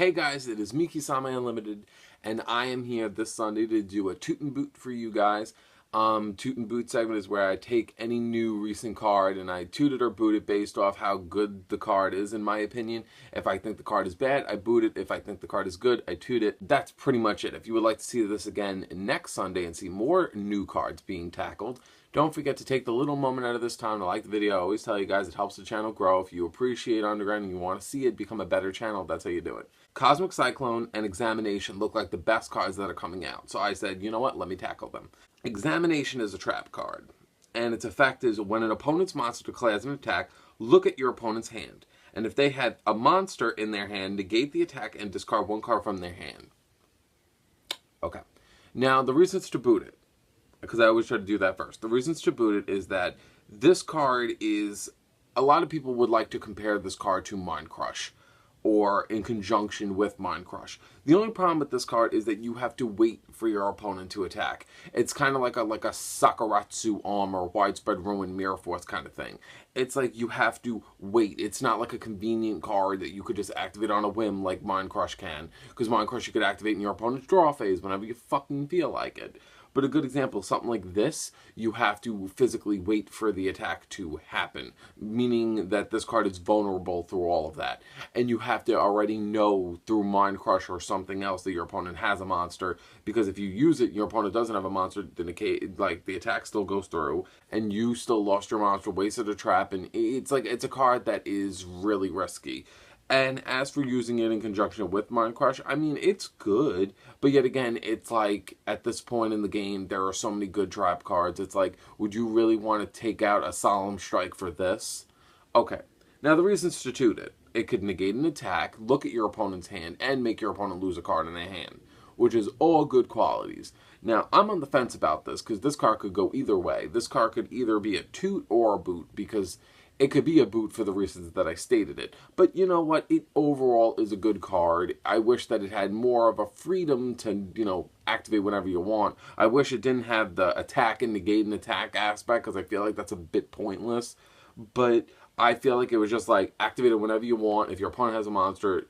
Hey guys, it is me, Kisame Unlimited, and I am here this Sunday to do a Toot and Boot for you guys. Toot and Boot segment is where I take any new recent card and I toot it or boot it based off how good the card is, in my opinion. If I think the card is bad, I boot it. If I think the card is good, I toot it. That's pretty much it. If you would like to see this again next Sunday and see more new cards being tackled, don't forget to take the little moment out of this time to like the video. I always tell you guys it helps the channel grow. If you appreciate Underground and you want to see it become a better channel, that's how you do it. Cosmic Cyclone and Examination look like the best cards that are coming out. So I said, you know what, let me tackle them. Examination is a trap card, and its effect is when an opponent's monster declares an attack, look at your opponent's hand. And if they had a monster in their hand, negate the attack and discard one card from their hand. Okay. Now, the reasons to boot it, because I always try to do that first. The reasons to boot it is that this card is, a lot of people would like to compare this card to Mind Crush, or in conjunction with Mind Crush. The only problem with this card is that you have to wait for your opponent to attack. It's kind of like a Sakaratsu Armor, Widespread Ruin, Mirror Force kind of thing. It's like you have to wait. It's not like a convenient card that you could just activate on a whim like Mind Crush can. Because Mind Crush you could activate in your opponent's draw phase whenever you fucking feel like it. But a good example, something like this, you have to physically wait for the attack to happen, meaning that this card is vulnerable through all of that. And you have to already know through Mind Crush or something else that your opponent has a monster, because if you use it, your opponent doesn't have a monster, then the attack still goes through, and you still lost your monster, wasted a trap, and it's a card that is really risky. And as for using it in conjunction with Mind Crush, I mean, it's good. But yet again, it's like, at this point in the game, there are so many good trap cards. It's like, would you really want to take out a Solemn Strike for this? Okay. Now, the reasons to toot it. It could negate an attack, look at your opponent's hand, and make your opponent lose a card in their hand, which is all good qualities. Now, I'm on the fence about this, because this card could go either way. This card could either be a toot or a boot, because it could be a boot for the reasons that I stated it. But you know what? It overall is a good card. I wish that it had more of a freedom to, activate whenever you want. I wish it didn't have the attack and negate an attack aspect, because I feel like that's a bit pointless. But I feel like it was just like, activate it whenever you want. If your opponent has a monster,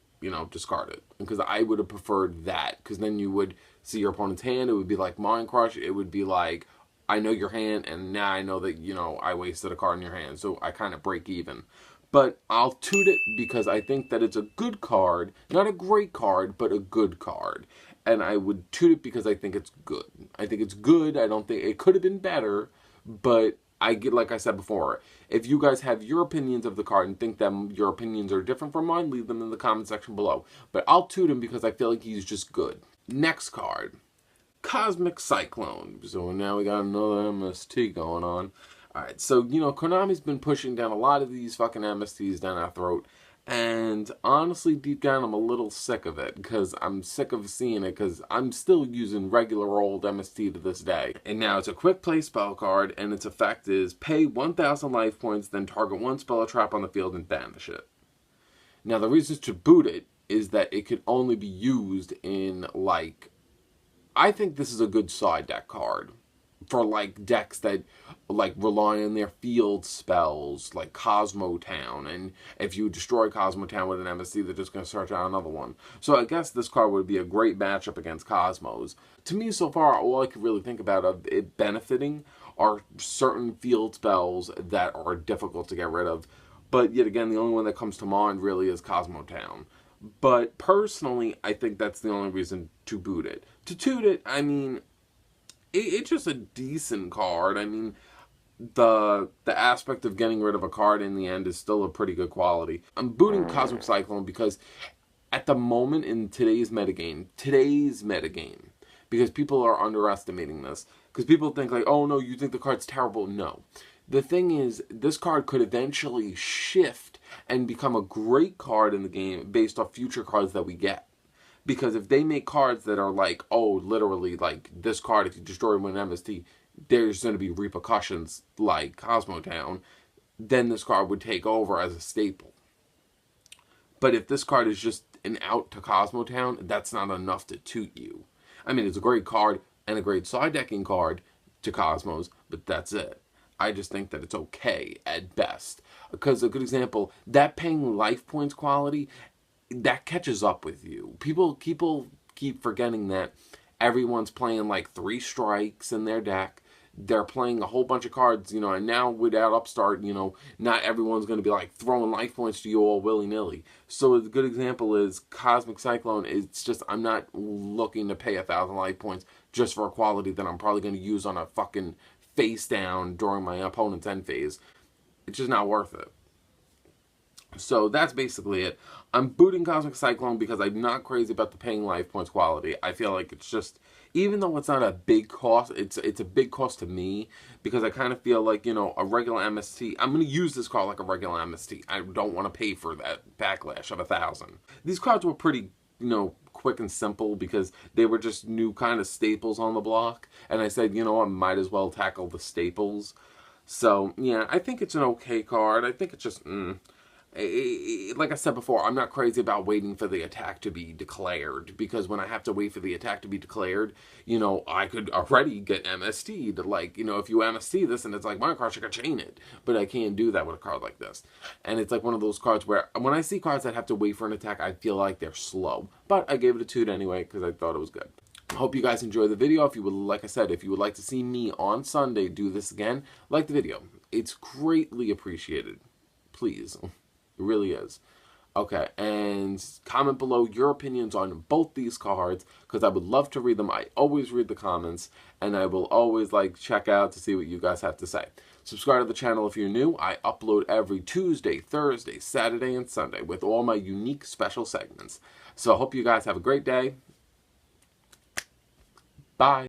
discard it. Because I would have preferred that. Because then you would see your opponent's hand. It would be like Mind Crush. It would be like, I know your hand, and now I know that, I wasted a card in your hand, so I kind of break even. But I'll toot it because I think that it's a good card, not a great card, but a good card. And I would toot it because I think it's good. I think it's good. I don't think it could have been better, but like I said before, if you guys have your opinions of the card and think that your opinions are different from mine, leave them in the comment section below. But I'll toot him because I feel like he's just good. Next card. Cosmic Cyclone. So now we got another MST going on. Alright, so, Konami's been pushing down a lot of these fucking MSTs down our throat. And honestly, deep down, I'm a little sick of it. Because I'm sick of seeing it. Because I'm still using regular old MST to this day. And now it's a quick play spell card. And its effect is pay 1,000 life points, then target one spell or trap on the field and banish it. Now, the reasons to boot it is that it could only be used in, I think this is a good side deck card for decks that rely on their field spells like Cosmo Town, and if you destroy Cosmo Town with an MSC, they're just going to search out another one. So I guess this card would be a great matchup against Cosmos. To me, so far, all I could really think about of it benefiting are certain field spells that are difficult to get rid of. But yet again, the only one that comes to mind really is Cosmo Town. But personally, I think that's the only reason to boot it. To toot it, I mean, it's just a decent card. I mean, the aspect of getting rid of a card in the end is still a pretty good quality. I'm booting Cosmic Cyclone because at the moment in today's metagame, because people are underestimating this, because people think oh no, you think the card's terrible. No. The thing is, this card could eventually shift and become a great card in the game based off future cards that we get. Because if they make cards that are literally this card, if you destroy with an MST, there's going to be repercussions like Cosmo Town, then this card would take over as a staple. But if this card is just an out to Cosmo Town, that's not enough to toot you. I mean, it's a great card and a great side decking card to Cosmos, but that's it. I just think that it's okay at best. Because a good example, that paying life points quality, that catches up with you. People keep forgetting that everyone's playing like 3 strikes in their deck. They're playing a whole bunch of cards, you know, and now without Upstart, you know, not everyone's going to be like throwing life points to you all willy-nilly. So a good example is Cosmic Cyclone. It's just, I'm not looking to pay 1,000 life points just for a quality that I'm probably going to use on a fucking face down during my opponent's end phase. It's just not worth it. So that's basically it. I'm booting Cosmic Cyclone because I'm not crazy about the paying life points quality. I feel like it's just, even though it's not a big cost, it's a big cost to me because I kind of feel like, you know, a regular MST, I'm going to use this card like a regular MST. I don't want to pay for that backlash of 1,000. These cards were pretty, you know, quick and simple because they were just new kind of staples on the block. And I said, you know, I might as well tackle the staples. So, yeah, I think it's an okay card. I think it's just, like I said before, I'm not crazy about waiting for the attack to be declared, because when I have to wait for the attack to be declared, you know, I could already get MST'd. Like, you know, if you MST this and it's like, my card, I could chain it. But I can't do that with a card like this. And it's like one of those cards where, when I see cards that have to wait for an attack, I feel like they're slow. But I gave it a toot anyway, because I thought it was good. Hope you guys enjoyed the video. If you would, like I said, if you would like to see me on Sunday do this again, like the video. It's greatly appreciated. Please. It really is. Okay, and comment below your opinions on both these cards, because I would love to read them. I always read the comments, and I will always like check out to see what you guys have to say. Subscribe to the channel if you're new. I upload every Tuesday, Thursday, Saturday, and Sunday with all my unique special segments. So I hope you guys have a great day. Bye.